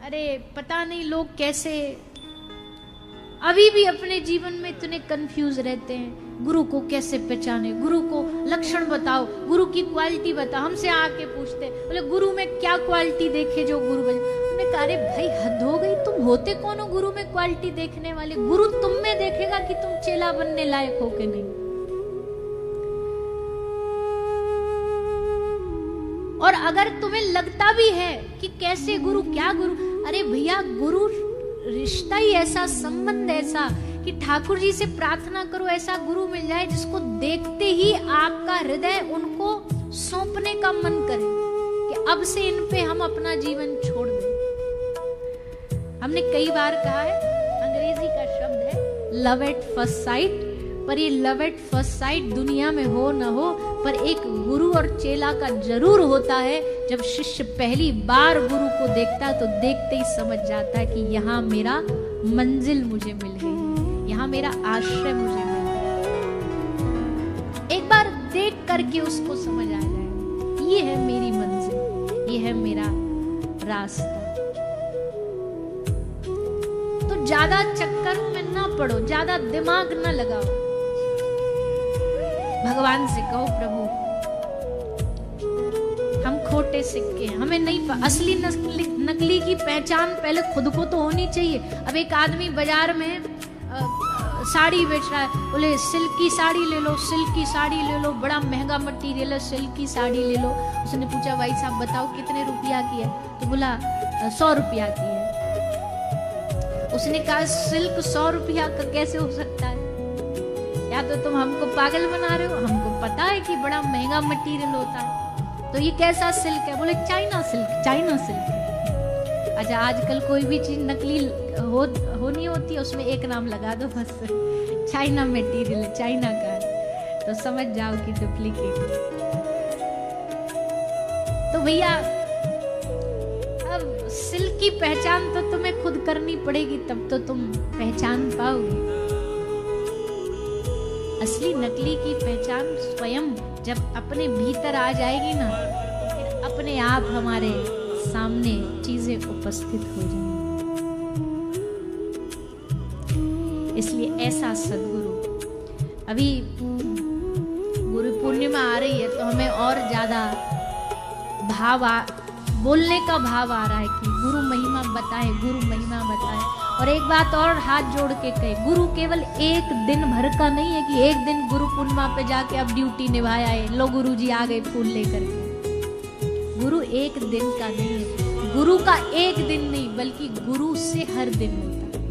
अरे पता नहीं लोग कैसे अभी भी अपने जीवन में इतने कंफ्यूज रहते हैं। गुरु को कैसे पहचाने, गुरु को लक्षण बताओ, गुरु की क्वालिटी बताओ। हमसे आके पूछते बोले गुरु में क्या क्वालिटी देखे जो गुरु बने। हमने कहा अरे भाई हद हो गई, तुम होते कौन हो गुरु में क्वालिटी देखने वाले? गुरु तुम में देखेगा कि तुम चेला बनने लायक हो कि नहीं। और अगर तुम्हें लगता भी है कि कैसे गुरु, क्या गुरु, अरे भैया गुरु रिश्ता ही ऐसा, संबंध ऐसा कि ठाकुर जी से प्रार्थना करो ऐसा गुरु मिल जाए जिसको देखते ही आपका हृदय उनको सौंपने का मन करे कि अब से इन पे हम अपना जीवन छोड़ दें। हमने कई बार कहा है, अंग्रेजी का शब्द है लव एट फर्स्ट साइट, पर ये लव एट फर्स्ट साइट दुनिया में हो न हो, पर एक गुरु और चेला का जरूर होता है। जब शिष्य पहली बार गुरु को देखता तो देखते ही समझ जाता है कि यहाँ मेरा मंजिल मुझे मिल गई, यहाँ मेरा आश्रय मुझे मिल गया। एक बार देख करके उसको समझ आ जाए ये है मेरी मंजिल, ये है मेरा रास्ता। तो ज्यादा चक्कर में ना पड़ो, ज्यादा दिमाग ना लगाओ। भगवान से कहो प्रभु हम खोटे सिक्के हैं, हमें नहीं असली नकली की पहचान पहले खुद को तो होनी चाहिए। अब एक आदमी बाजार में साड़ी बेच रहा है, बोले सिल्क की साड़ी ले लो, सिल्क की साड़ी ले लो, बड़ा महंगा मटीरियल है, सिल्क की साड़ी ले लो। उसने पूछा भाई साहब बताओ कितने रुपया की है? तो बोला 100 रुपया की है। उसने कहा सिल्क 100 रुपया का कैसे हो सकता है? या तो तुम हमको पागल बना रहे हो, हमको पता है कि बड़ा महंगा मटेरियल होता है। तो ये कैसा सिल्क है? बोले चाइना सिल्क, चाइना सिल्क है। अच्छा आजकल कोई भी चीज नकली होनी होती है उसमें एक नाम लगा दो बस, चाइना मटेरियल है, चाइना का है, तो समझ जाओ कि डुप्लीकेट है। तो भैया अब सिल्क की पहचान तो तुम्हें खुद करनी पड़ेगी, तब तो तुम पहचान पाओगे। असली नकली की पहचान स्वयं जब अपने भीतर आ जाएगी ना, तो फिर अपने आप हमारे सामने चीजें उपस्थित हो जाएंगी। इसलिए ऐसा सद्गुरु, अभी गुरु पूर्णिमा आ रही है तो हमें और ज्यादा बोलने का भाव आ रहा है कि गुरु महिमा बताए, गुरु महिमा बताए। और एक बात और हाथ जोड़ के कहे, गुरु केवल एक दिन भर का नहीं है कि एक दिन गुरु पूर्णिमा पे जाके अब ड्यूटी निभाया है, लो गुरु जी आ गए फूल लेकर के। गुरु एक दिन का नहीं है, गुरु का एक दिन नहीं बल्कि गुरु से हर दिन होता है,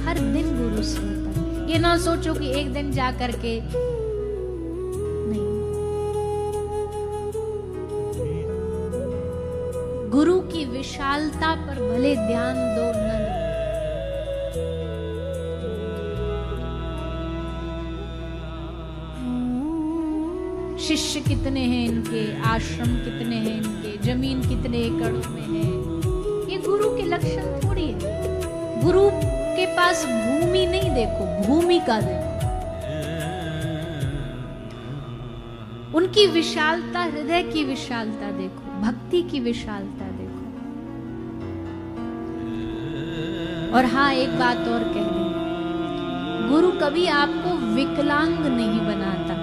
हर दिन गुरु से होता है। ये ना सोचो कि एक दिन जा करके नहीं। गुरु की विशालता पर भले ध्यान दो न दो, शिष्य कितने हैं इनके, आश्रम कितने हैं इनके, जमीन कितने एकड़ में है, ये गुरु के लक्षण थोड़ी है। गुरु के पास भूमि नहीं देखो, भूमिका देखो। उनकी विशालता, हृदय की विशालता देखो, भक्ति की विशालता देखो। और हाँ एक बात और कह रही, गुरु कभी आपको विकलांग नहीं बनाता।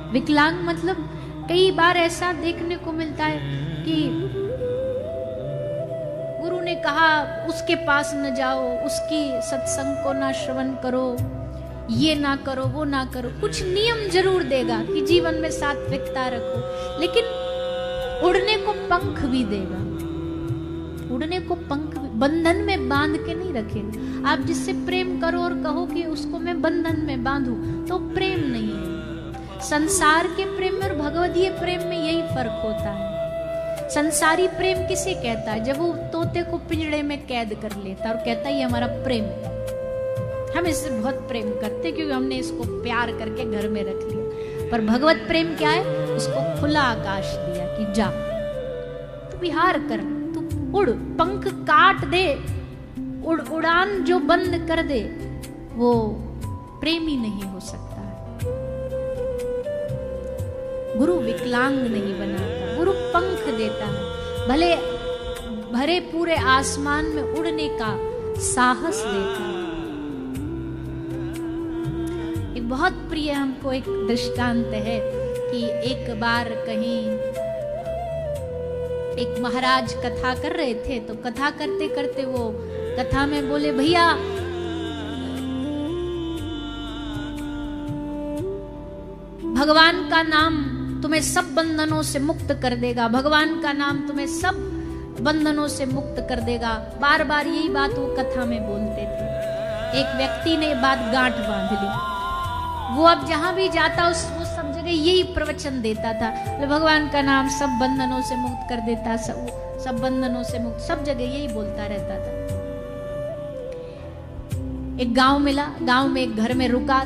विकलांग मतलब कई बार ऐसा देखने को मिलता है कि गुरु ने कहा उसके पास न जाओ, उसकी सत्संग को ना श्रवण करो, ये ना करो, वो ना करो। कुछ नियम जरूर देगा कि जीवन में सात्विकता रखो, लेकिन उड़ने को पंख भी देगा। उड़ने को पंख, बंधन में बांध के नहीं रखेगा। आप जिससे प्रेम करो और कहो कि उसको मैं बंधन में बांधू, तो प्रेम नहीं है। संसार के प्रेम में और भगवदीय प्रेम में यही फर्क होता है। संसारी प्रेम किसे कहता है? जब वो तोते को पिंजड़े में कैद कर लेता और कहता है ये हमारा प्रेम है, हम इससे बहुत प्रेम करते क्योंकि हमने इसको प्यार करके घर में रख लिया। पर भगवत प्रेम क्या है? उसको खुला आकाश दिया कि जा तू विहार कर, तू उड़, पंख काट दे, उड़ान जो बंद कर दे, वो प्रेमी नहीं हो सकता। गुरु विकलांग नहीं बनाता, गुरु पंख देता है। भले भरे पूरे आसमान में उड़ने का साहस देता। एक बहुत प्रिय हमको एक दृष्टांत है कि एक बार कहीं एक महाराज कथा कर रहे थे, तो कथा करते करते वो कथा में बोले, भैया भगवान का नाम तुम्हें सब बंधनों से मुक्त कर देगा, भगवान का नाम तुम्हें सब बंधनों से मुक्त कर देगा। बार बार यही बात वो कथा में बोलते थे। एक व्यक्ति ने बात गांठ बांध ली। वो अब जहां भी जाता वो सब जगह यही प्रवचन देता था, भगवान का नाम सब बंधनों से मुक्त कर देता, सब बंधनों से मुक्त, सब जगह यही बोलता रहता था। एक गांव मिला, गांव में एक घर में रुका,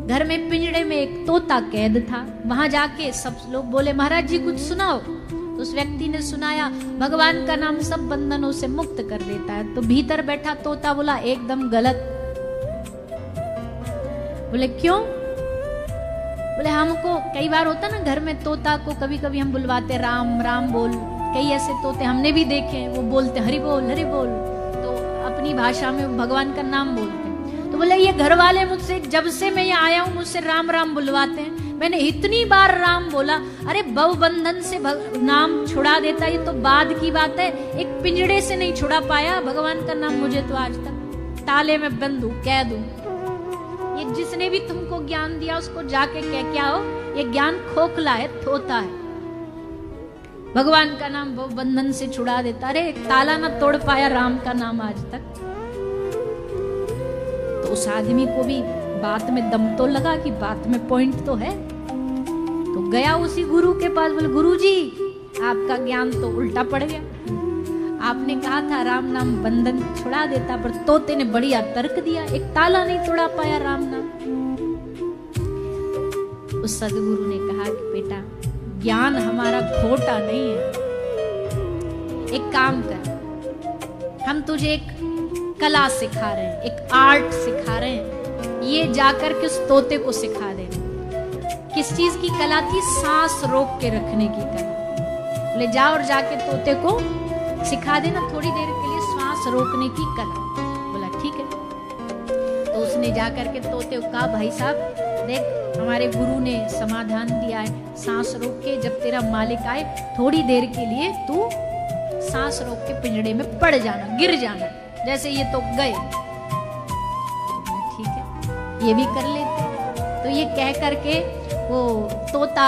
घर में पिंजड़े में एक तोता कैद था। वहां जाके सब लोग बोले, महाराज जी कुछ सुनाओ। तो उस व्यक्ति ने सुनाया, भगवान का नाम सब बंधनों से मुक्त कर देता है। तो भीतर बैठा तोता बोला, एकदम गलत। बोले क्यों? बोले हमको कई बार होता ना घर में तोता को कभी कभी हम बुलवाते, राम राम बोल। कई ऐसे तोते हमने भी देखे, वो बोलते हरि बोल हरि बोल, तो अपनी भाषा में भगवान का नाम बोलते। तो बोले ये घर वाले मुझसे जब से मैं यहाँ आया हूँ मुझसे राम राम बुलवाते हैं, मैंने इतनी बार राम बोला। अरे भव बंधन से नाम छुड़ा देता, ये तो बाद की बात है, एक पिंजड़े से नहीं छुड़ा पाया भगवान का नाम मुझे तो आज तक। ताले में बंद हूं, कैद हूं। ये जिसने भी तुमको ज्ञान दिया उसको जाके कह क्या हो, ये ज्ञान खोखला है, थोथा है। भगवान का नाम भव बंधन से छुड़ा देता। अरे ताला ना तोड़ पाया राम का नाम आज तक। तो उस आदमी को भी बात में दम तो लगा कि बात में पॉइंट तो है। तो गया उसी गुरु के पास, बोले गुरु जी आपका ज्ञान तो उल्टा पड़ गया, आपने कहा था राम नाम बंधन छुड़ा देता, पर तोते ने बढ़िया तर्क दिया, एक ताला नहीं तोड़ा पाया राम नाम। उस सदगुरु ने कहा कि बेटा ज्ञान हमारा खोटा नहीं है, एक काम कर, हम तुझे एक कला सिखा रहे हैं, एक आर्ट सिखा रहे हैं, ये जाकर के उस तोते को सिखा दे। किस चीज की कला थी? सांस रोक के रखने की कला। ले जाओ और जाके तोते को सिखा देना, थोड़ी देर के लिए सांस रोकने की कला। बोला ठीक है। तो उसने जाकर के तोते को कहा, भाई साहब देख हमारे गुरु ने समाधान दिया है, सांस रोक के जब तेरा मालिक आए थोड़ी देर के लिए तू सांस रोक के पिंजड़े में पड़ जाना, गिर जाना, जैसे ये तो गए। ठीक है ये भी कर लेते। तो ये कह करके वो तोता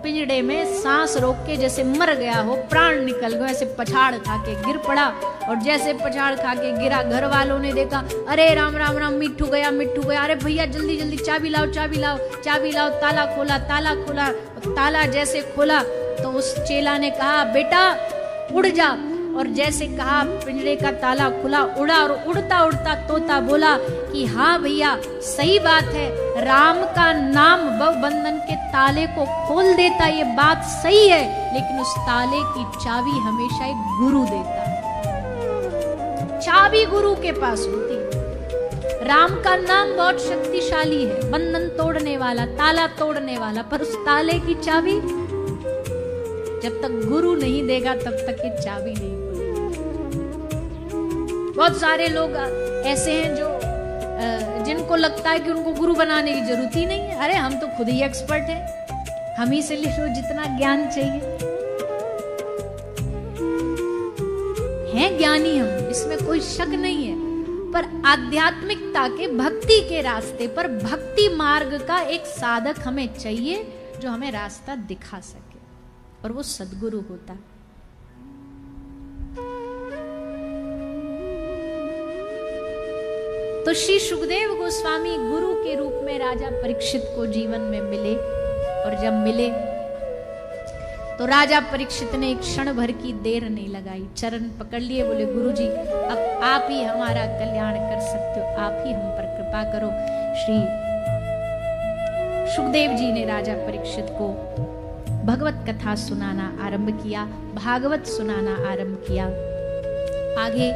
पिंजड़े में सांस रोक के जैसे मर गया हो, प्राण निकल गए, ऐसे पछाड़ खा के गिर पड़ा। और जैसे पछाड़ खा के गिरा, घर वालों ने देखा, अरे राम राम राम, मिट्ठू गया मिट्ठू गया, अरे भैया जल्दी जल्दी चाबी लाओ चाबी लाओ चाबी लाओ, ताला खोला ताला खोला। ताला जैसे खोला तो उस चेला ने कहा, बेटा उड़ जा। और जैसे कहा पिंजरे का ताला खुला, उड़ा, और उड़ता उड़ता तोता बोला कि हाँ भैया सही बात है, राम का नाम भव बंधन के ताले को खोल देता, ये बात सही है, लेकिन उस ताले की चाबी हमेशा एक गुरु देता है। चाबी गुरु के पास होती है। राम का नाम बहुत शक्तिशाली है, बंधन तोड़ने वाला, ताला तोड़ने वाला, पर उस ताले की चाबी जब तक गुरु नहीं देगा तब तक ये चाबी नहीं खुलेगी। बहुत सारे लोग ऐसे हैं जो जिनको लगता है कि उनको गुरु बनाने की जरूरत ही नहीं है। अरे हम तो खुद ही एक्सपर्ट हैं, हम ही से ले लो जितना ज्ञान चाहिए, हैं ज्ञानी हम, इसमें कोई शक नहीं है। पर आध्यात्मिकता के, भक्ति के रास्ते पर, भक्ति मार्ग का एक साधक हमें चाहिए जो हमें रास्ता दिखा सके, और वो सदगुरु होता। तो श्री सुखदेव गोस्वामी गुरु के रूप में राजा परीक्षित को जीवन में मिले, और जब मिले तो राजा परीक्षित ने एक क्षण भर की देर नहीं लगाई, चरण पकड़ लिए, बोले गुरुजी अब आप ही हमारा कल्याण कर सकते हो, आप ही हम पर कृपा करो। श्री सुखदेव जी ने राजा परीक्षित को भगवत कथा सुनाना आरंभ किया, भागवत सुनाना आरंभ किया। आगे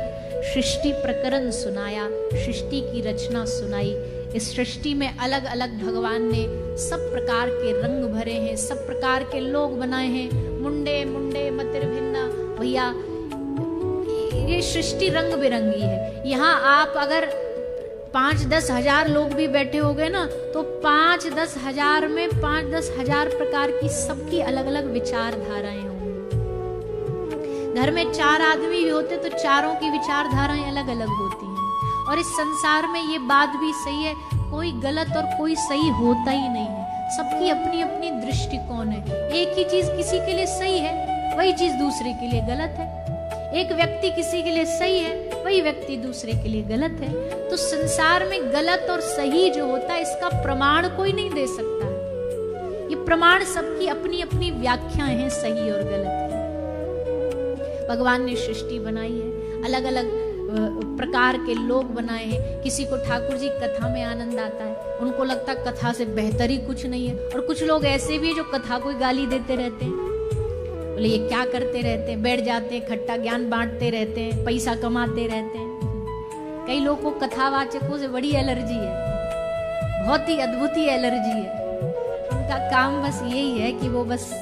सृष्टि प्रकरण सुनाया, सृष्टि की रचना सुनाई। इस सृष्टि में अलग अलग भगवान ने सब प्रकार के रंग भरे हैं, सब प्रकार के लोग बनाए हैं, मुंडे मुंडे मतिर भिन्ना भैया ये सृष्टि रंग बिरंगी है। यहाँ आप अगर 5-10 हजार लोग भी बैठे हो गए ना, तो 5-10 हजार में 5-10 हजार प्रकार की सबकी अलग अलग विचारधाराएं होंगी। घर में 4 आदमी भी होते तो चारों की विचारधाराएं अलग अलग होती हैं। और इस संसार में ये बात भी सही है, कोई गलत और कोई सही होता ही नहीं है। सबकी अपनी अपनी दृष्टिकोण है। एक ही चीज किसी के लिए सही है, वही चीज दूसरे के लिए गलत है। एक व्यक्ति किसी के लिए सही है, वही व्यक्ति दूसरे के लिए गलत है। तो संसार में गलत और सही जो होता है, इसका प्रमाण कोई नहीं दे सकता। ये प्रमाण सबकी अपनी अपनी व्याख्याएं हैं सही और गलत की। भगवान ने सृष्टि बनाई है, अलग अलग प्रकार के लोग बनाए हैं। किसी को ठाकुर जी कथा में आनंद आता है, उनको लगता है कथा से बेहतर ही कुछ नहीं है। और कुछ लोग ऐसे भी हैं जो कथा को गाली देते रहते हैं, बोले ये क्या करते रहते हैं, बैठ जाते हैं, खट्टा ज्ञान बांटते रहते हैं, पैसा कमाते रहते हैं। कई लोगों को कथावाचकों से बड़ी एलर्जी है, बहुत ही अद्भुत ही एलर्जी है। उनका काम बस यही है कि वो बस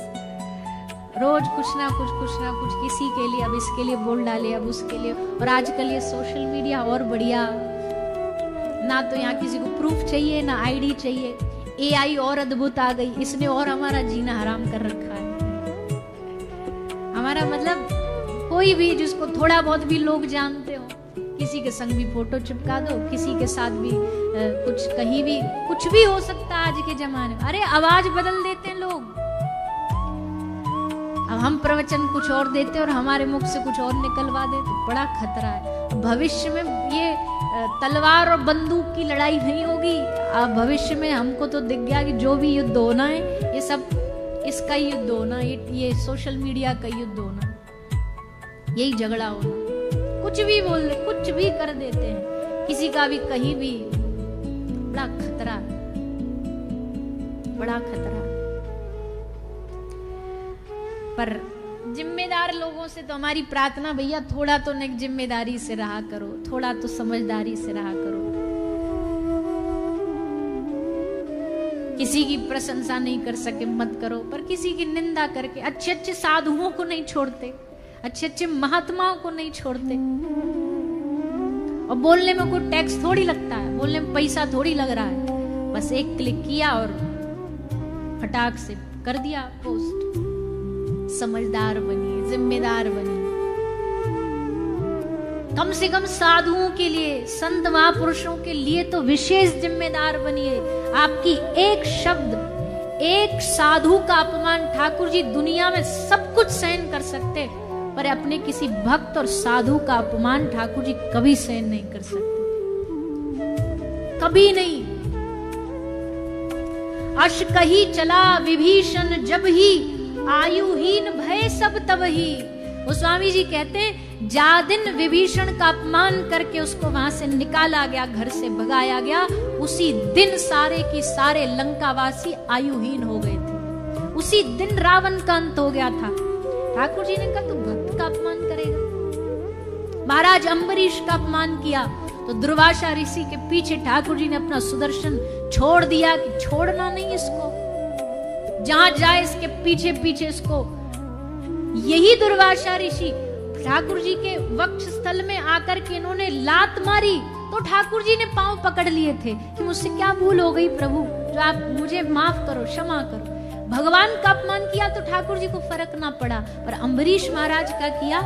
रोज कुछ ना कुछ किसी के लिए, अब इसके लिए बोल डाले, अब उसके लिए। और आजकल ये सोशल मीडिया और बढ़िया, ना तो यहाँ किसी को प्रूफ चाहिए, ना आईडी चाहिए। एआई और अद्भुत आ गई, इसने और हमारा जीना हराम कर रखा है। हमारा मतलब कोई भी जिसको थोड़ा बहुत भी लोग जानते हो, किसी के संग भी फोटो चिपका दो, किसी के साथ भी कुछ कहीं भी कुछ भी हो सकता है आज के जमाने में। अरे आवाज बदल देते हैं लोग। अब हम प्रवचन कुछ और देते और हमारे मुख से कुछ और निकलवा देते, बड़ा खतरा है। भविष्य में ये तलवार और बंदूक की लड़ाई नहीं होगी। अब भविष्य में हमको तो दिख गया कि जो भी युद्ध होना है, ये सब इसका युद्ध होना, ये सोशल मीडिया का युद्ध होना, यही झगड़ा होना। कुछ भी बोल दे, कुछ भी कर देते हैं, किसी का भी कहीं भी। बड़ा खतरा, बड़ा खतरा। पर जिम्मेदार लोगों से तो हमारी प्रार्थना, भैया थोड़ा तो नेक जिम्मेदारी से रहा करो, थोड़ा तो समझदारी से रहा करो। किसी की प्रशंसा नहीं कर सके मत करो, पर किसी की निंदा करके अच्छे अच्छे साधुओं को नहीं छोड़ते, अच्छे अच्छे महात्माओं को नहीं छोड़ते। और बोलने में कोई टैक्स थोड़ी लगता है, बोलने में पैसा थोड़ी लग रहा है। बस एक क्लिक किया और फटाक से कर दिया पोस्ट। समझदार बनिए, जिम्मेदार बनिए। कम से कम साधुओं के लिए, संत महापुरुषों के लिए तो विशेष जिम्मेदार बनिए। आपकी एक शब्द, एक साधु का अपमान, ठाकुर जी दुनिया में सब कुछ सहन कर सकते, पर अपने किसी भक्त और साधु का अपमान ठाकुर जी कभी सहन नहीं कर सकते, कभी नहीं। अश कही चला विभीषण जब ही, आयुहीन भय सब तब ही। वो स्वामी जी कहते हैं, जा दिन विभीषण का अपमान करके उसको वहां से निकाला गया, घर से भगाया गया, उसी दिन सारे की सारे लंकावासी आयुहीन हो गए थे। उसी दिन रावण का अंत हो गया था। ठाकुर जी ने कहा तू भक्त का अपमान करेगा। महाराज अम्बरीश का अपमान किया तो दुर्वासा ऋषि के पीछे ठाकुर जी ने अपना सुदर्शन छोड़ दिया कि छोड़ना नहीं इसको, जहां जाए इसके पीछे पीछे इसको। यही दुर्वासा ऋषि ठाकुर जी के वक्ष स्थल में आकर के इन्होंने लात मारी तो ठाकुर जी ने पांव पकड़ लिए थे कि मुझसे क्या भूल हो गई प्रभु, जो आप मुझे माफ करो, क्षमा करो। भगवान का अपमान किया तो ठाकुर जी को फर्क ना पड़ा, पर अम्बरीश महाराज का किया,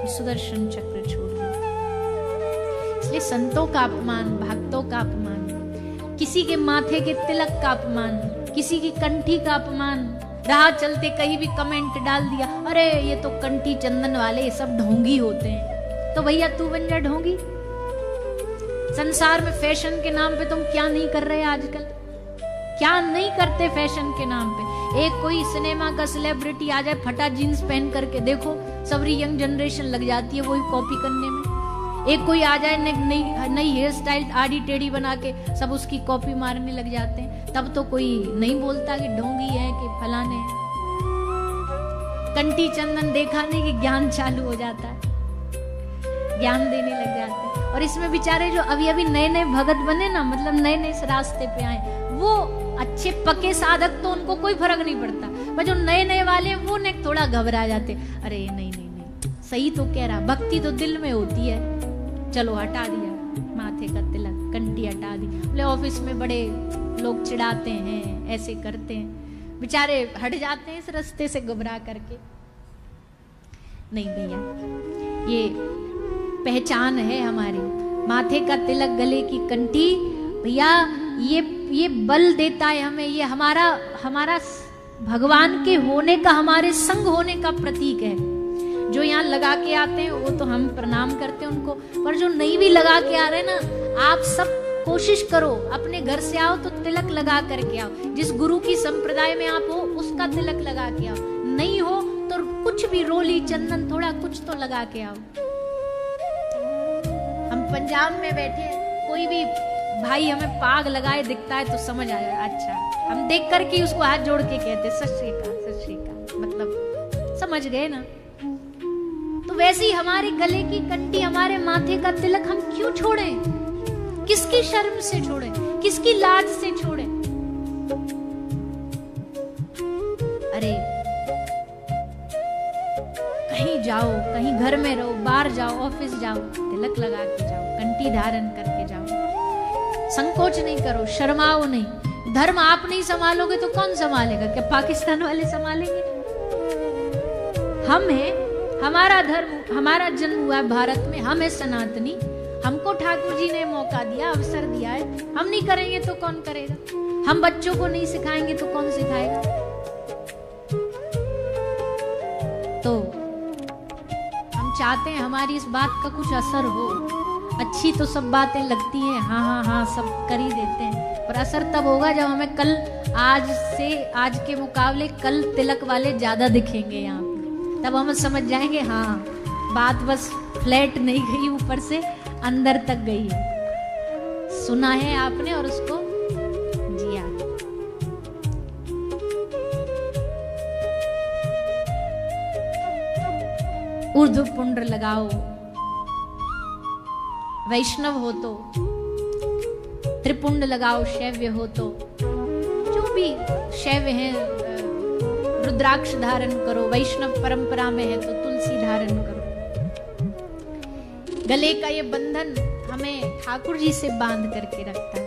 सुदर्शन चक्र छोड़ दिया। इसलिए संतों का अपमान, भक्तों का अपमान, किसी के माथे के तिलक का अपमान, किसी की कंठी का अपमान, राह चलते कहीं भी कमेंट डाल दिया, अरे ये तो कंठी चंदन वाले ये सब ढोंगी होते हैं, तो भैया तू बन जा ढोंगी। संसार में फैशन के नाम पे तुम क्या नहीं कर रहे आजकल, क्या नहीं करते फैशन के नाम पे। एक कोई सिनेमा का सेलिब्रिटी आ जाए फटा जीन्स पहन करके, देखो सबरी यंग जनरेशन लग जाती है वही कॉपी करने में। एक कोई आ जाए नई हेयर स्टाइल आड़ी टेढ़ी बना के, सब उसकी कॉपी मारने लग जाते हैं, तब तो कोई नहीं बोलता कि ढोंगी है कि फलाने है। कंठी चंदन देखा नहीं कि ज्ञान चालू हो जाता है, ज्ञान देने लग जाते हैं। और इसमें बेचारे जो अभी अभी नए नए भगत बने ना, मतलब नए नए रास्ते पे आए, वो अच्छे पक्के साधक तो उनको कोई फर्क नहीं पड़ता, पर जो नए नए वाले वो ने थोड़ा घबरा जाते, अरे नहीं नहीं नहीं सही तो कह रहा, भक्ति तो दिल में होती है। चलो हटा दिया माथे का तिलक, कंठी हटा दी। बोले ऑफिस में बड़े लोग चिढ़ाते हैं, ऐसे करते हैं, बेचारे हट जाते हैं इस रास्ते से घबरा करके। नहीं भैया, ये पहचान है हमारी। माथे का तिलक, गले की कंठी, भैया ये बल देता है हमें, ये हमारा भगवान के होने का, हमारे संग होने का प्रतीक है। जो यहाँ लगा के आते हैं वो तो हम प्रणाम करते हैं उनको, पर जो नहीं भी लगा के आ रहे हैं ना, आप सब कोशिश करो, अपने घर से आओ तो तिलक लगा करके आओ। जिस गुरु की संप्रदाय में आप हो उसका तिलक लगा के आओ, नहीं हो तो कुछ भी रोली चंदन थोड़ा कुछ तो लगा के आओ। हम पंजाब में बैठे, कोई भी भाई हमें पाग लगाए दिखता है तो समझ आ जाए, अच्छा, हम देख करके उसको हाथ जोड़ के कहते सत श्री अकाल, मतलब समझ गए ना। तो वैसे ही हमारे गले की कंठी, हमारे माथे का तिलक हम क्यों छोड़ें? किसकी शर्म से छोड़ें, किसकी लाज से छोड़ें? अरे कहीं जाओ, कहीं घर में रहो, बाहर जाओ, ऑफिस जाओ, तिलक लगा के जाओ, कंठी धारण करके जाओ। संकोच नहीं करो, शर्माओ नहीं। धर्म आप नहीं संभालोगे तो कौन संभालेगा? क्या पाकिस्तान वाले संभालेंगे? हम हैं, हमारा धर्म, हमारा जन्म हुआ है भारत में, हम है सनातनी, हमको ठाकुर जी ने मौका दिया, अवसर दिया है। हम नहीं करेंगे तो कौन करेगा? हम बच्चों को नहीं सिखाएंगे तो कौन सिखाएगा? तो हम चाहते हैं हमारी इस बात का कुछ असर हो। अच्छी तो सब बातें लगती हैं, हाँ हाँ हाँ सब कर ही देते हैं, पर असर तब होगा जब हमें कल, आज के मुकाबले कल तिलक वाले ज्यादा दिखेंगे यहाँ पे। तब हम समझ जाएंगे हाँ, बात बस फ्लैट नहीं गई, ऊपर से अंदर तक गई है। सुना है आपने और उसको जिया। ऊर्ध्व पुंड्र लगाओ, वैष्णव हो तो, त्रिपुंड लगाओ शैव्य हो तो, जो भी शैव्य है रुद्राक्ष धारण करो, वैष्णव परंपरा में है तो तुलसी धारण करो। गले का ये बंधन हमें ठाकुर जी से बांध करके रखता है,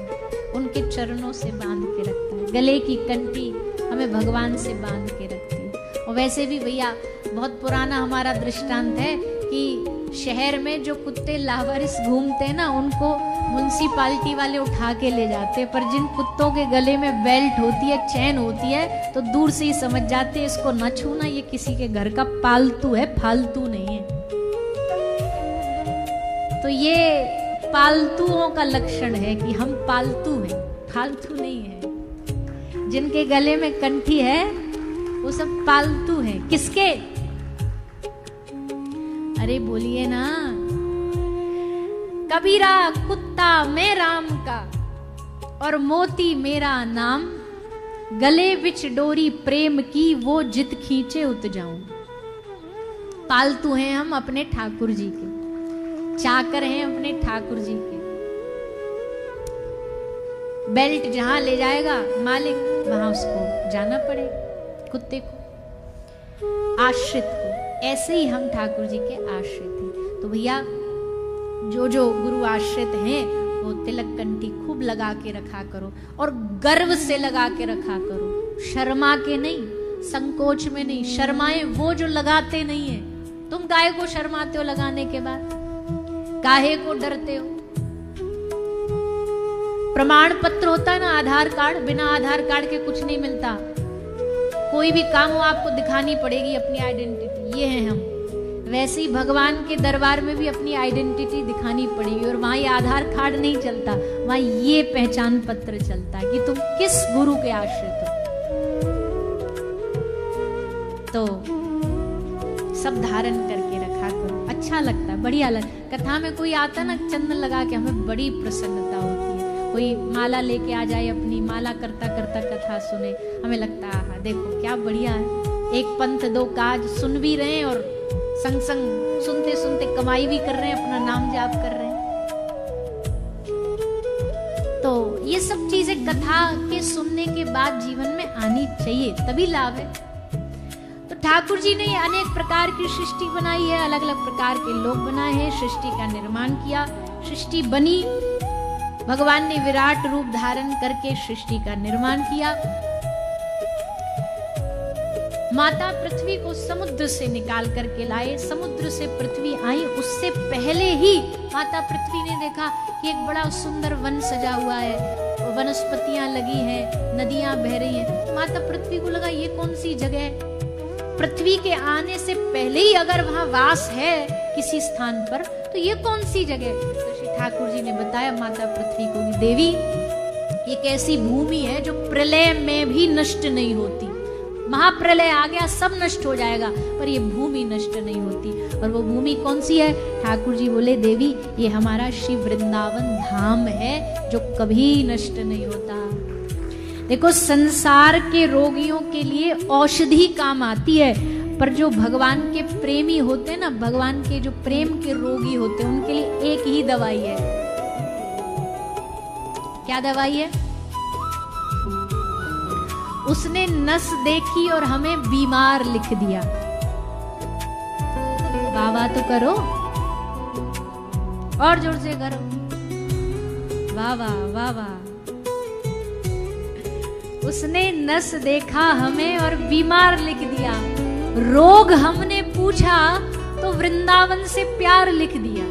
उनके चरणों से बांध के रखता है। गले की कंठी हमें भगवान से बांध के रखती है। और वैसे भी भैया बहुत पुराना हमारा दृष्टांत है कि शहर में जो कुत्ते लावारिस घूमते हैं ना, उनको म्युनिसिपालिटी वाले उठा के ले जाते हैं, पर जिन कुत्तों के गले में बेल्ट होती है, चैन होती है, तो दूर से ही समझ जाते हैं इसको न छूना, ये किसी के घर का पालतू है, फालतू नहीं है। तो ये पालतुओं का लक्षण है कि हम पालतू हैं, फालतू नहीं है। जिनके गले में कंठी है वो सब पालतू हैं। किसके? अरे बोलिए ना, कबीरा कुत्ता मैं राम का और मोती मेरा नाम, गले बिच डोरी प्रेम की वो जित खींचे उत जाऊं। पालतू हैं हम अपने ठाकुर जी के, चाकर हैं अपने ठाकुर जी के। बेल्ट जहां ले जाएगा मालिक, वहां उसको जाना पड़ेगा, कुत्ते को, आश्रित को। ऐसे ही हम ठाकुर जी के आश्रित हैं। तो भैया जो जो गुरु आश्रित हैं वो तिलक कंठी खूब लगा के रखा करो, और गर्व से लगा के रखा करो, शर्मा के नहीं, संकोच में नहीं। शर्माए वो जो लगाते नहीं है। तुम काहे को शर्माते हो लगाने के बाद? काहे को डरते हो? प्रमाण पत्र होता है ना, आधार कार्ड, बिना आधार कार्ड के कुछ नहीं मिलता। कोई भी काम हो आपको दिखानी पड़ेगी अपनी आइडेंटिटी, ये है हम। वैसे ही भगवान के दरबार में भी अपनी आइडेंटिटी दिखानी पड़ेगी, और वहां ये आधार कार्ड नहीं चलता, वहां ये पहचान पत्र चलता है कि तुम किस गुरु के आश्रित हो। तो सब धारण करके रखा करो, अच्छा लगता है, बढ़िया लगता। कथा में कोई आता ना चंदन लगा के, हमें बड़ी प्रसन्नता होती है। कोई माला लेके आ जाए, अपनी माला करता करता कथा सुने, हमें लगता है देखो क्या बढ़िया है, एक पंथ दो काज, सुन भी रहे हैं और संग संग सुनते सुनते कमाई भी कर रहे हैं, अपना नाम जाप कर रहे हैं। तो ये सब चीजें कथा के सुनने के बाद जीवन में आनी चाहिए, तभी लाभ है। तो ठाकुर जी ने अनेक प्रकार की सृष्टि बनाई है, अलग अलग प्रकार के लोग बनाए हैं, सृष्टि का निर्माण किया, सृष्टि बनी। भगवान ने विराट रूप धारण करके सृष्टि का निर्माण किया। माता पृथ्वी को समुद्र से निकाल करके लाए, समुद्र से पृथ्वी आई। उससे पहले ही माता पृथ्वी ने देखा कि एक बड़ा सुंदर वन सजा हुआ है, वनस्पतियां लगी हैं, नदियां बह रही हैं। माता पृथ्वी को लगा ये कौन सी जगह है? पृथ्वी के आने से पहले ही अगर वहां वास है किसी स्थान पर, तो ये कौन सी जगह? तो श्री ठाकुर जी ने बताया माता पृथ्वी को, देवी एक ऐसी भूमि है जो प्रलय में भी नष्ट नहीं होती। महाप्रलय आ गया, सब नष्ट हो जाएगा, पर ये भूमि नष्ट नहीं होती। और वो भूमि कौन सी है? ठाकुर जी बोले, देवी ये हमारा श्री वृंदावन धाम है जो कभी नष्ट नहीं होता। देखो, संसार के रोगियों के लिए औषधि काम आती है, पर जो भगवान के प्रेमी होते हैं ना, भगवान के जो प्रेम के रोगी होते हैं, उनके लिए एक ही दवाई है। क्या दवाई है? उसने नस देखी और हमें बीमार लिख दिया। वाह वाह तो करो, और जोर से करो, वाह वाह वाह वाह। उसने नस देखा हमें और बीमार लिख दिया, रोग हमने पूछा तो वृंदावन से प्यार लिख दिया।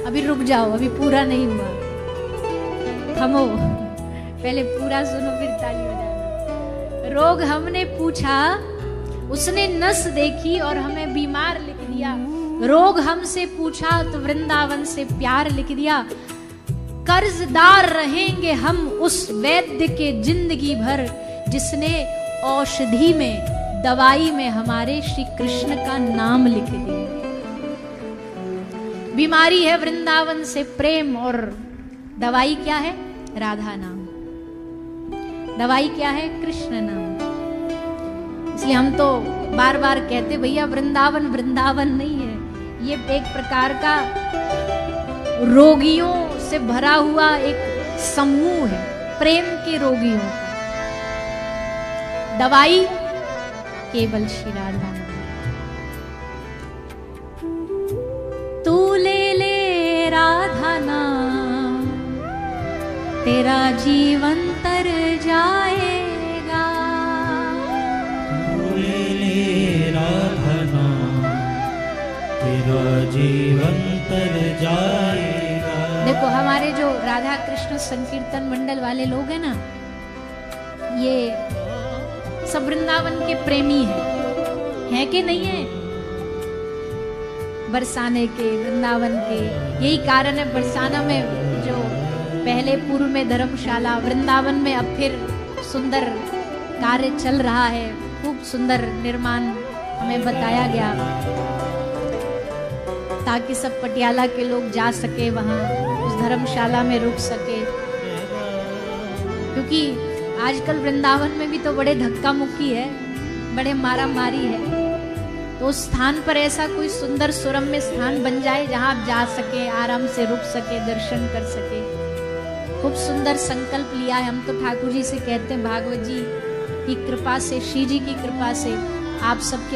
अभी रुक जाओ, अभी पूरा नहीं हुआ, थमो, पहले पूरा सुनो फिर ताली बजाना। रोग हमने पूछा, उसने नस देखी और हमें बीमार लिख दिया। रोग हमसे पूछा तो वृंदावन से प्यार लिख दिया। कर्जदार रहेंगे हम उस वैद्य के जिंदगी भर, जिसने औषधि में, दवाई में हमारे श्री कृष्ण का नाम लिख दिया। बीमारी है वृंदावन से प्रेम, और दवाई क्या है? राधा नाम। दवाई क्या है? कृष्ण नाम। इसलिए हम तो बार बार कहते, भैया वृंदावन वृंदावन नहीं है, ये एक प्रकार का रोगियों से भरा हुआ एक समूह है, प्रेम के रोगियों का। दवाई केवल श्री राधा नाम। तू ले ले राधा नाम, तेरा जीवन तर जाएगा। तू ले ले राधा नाम, तेरा जीवन तर जाएगा। देखो, हमारे जो राधा कृष्ण संकीर्तन मंडल वाले लोग हैं ना, ये सब वृंदावन के प्रेमी हैं कि नहीं है? बरसाने के, वृंदावन के। यही कारण है बरसाना में जो पहले पूर्व में धर्मशाला, वृंदावन में अब फिर सुंदर कार्य चल रहा है, खूब सुंदर निर्माण हमें बताया गया, ताकि सब पटियाला के लोग जा सके, वहां उस धर्मशाला में रुक सके। क्योंकि आजकल वृंदावन में भी तो बड़े धक्का मुक्की है, बड़े मारा मारी है। तो उस स्थान पर ऐसा कोई सुंदर सुरम्य स्थान बन जाए जहां आप जा सके, आराम से रुक सके, दर्शन कर सके। खूब सुंदर संकल्प लिया है। हम तो ठाकुर जी से कहते हैं, भागवत जी की कृपा से, श्री जी की कृपा से आप सबके